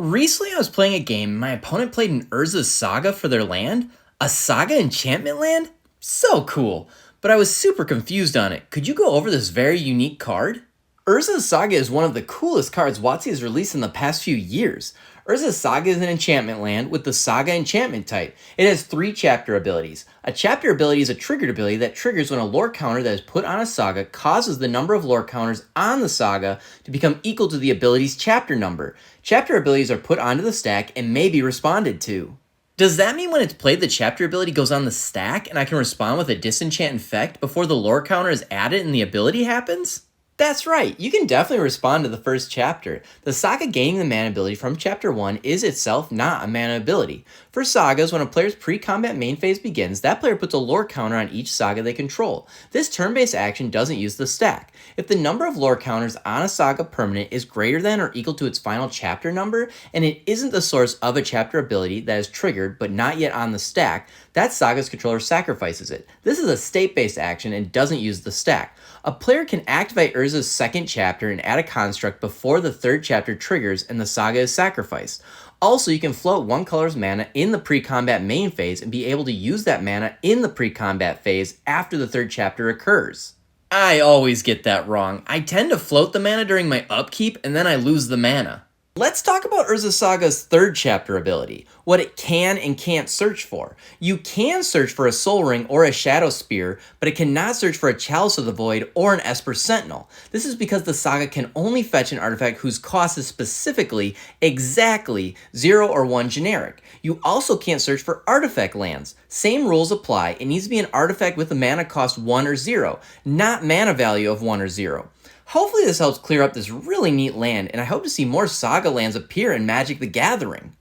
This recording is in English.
Recently, I was playing a game. My opponent played an Urza Saga for their land. A Saga enchantment land? So cool. But I was super confused on it. Could you go over this very unique card? Urza Saga is one of the coolest cards WotC has released in the past few years. Urza Saga is an enchantment land with the Saga enchantment type. It has 3 chapter abilities. A chapter ability is a triggered ability that triggers when a lore counter that is put on a saga causes the number of lore counters on the saga to become equal to the ability's chapter number. Chapter abilities are put onto the stack and may be responded to. Does that mean when it's played, the chapter ability goes on the stack and I can respond with a disenchant effect before the lore counter is added and the ability happens? That's right, you can definitely respond to the first chapter. The Saga gaining the mana ability from Chapter 1 is itself not a mana ability. For Sagas, when a player's pre-combat main phase begins, that player puts a lore counter on each Saga they control. This turn-based action doesn't use the stack. If the number of lore counters on a Saga permanent is greater than or equal to its final chapter number, and it isn't the source of a chapter ability that is triggered but not yet on the stack, that Saga's controller sacrifices it. This is a state-based action and doesn't use the stack. A player can activate Urza's second chapter and add a construct before the third chapter triggers and the Saga is sacrificed. Also, you can float one color's mana in the pre-combat main phase and be able to use that mana in the pre-combat phase after the third chapter occurs. I always get that wrong. I tend to float the mana during my upkeep and then I lose the mana. Let's talk about Urza Saga's third chapter ability, what it can and can't search for. You can search for a Soul Ring or a Shadow Spear, but it cannot search for a Chalice of the Void or an Esper Sentinel. This is because the Saga can only fetch an artifact whose cost is specifically, exactly, 0 or 1 generic. You also can't search for artifact lands. Same rules apply, it needs to be an artifact with a mana cost 1 or 0, not mana value of 1 or 0. Hopefully this helps clear up this really neat land, and I hope to see more Saga lands appear in Magic the Gathering.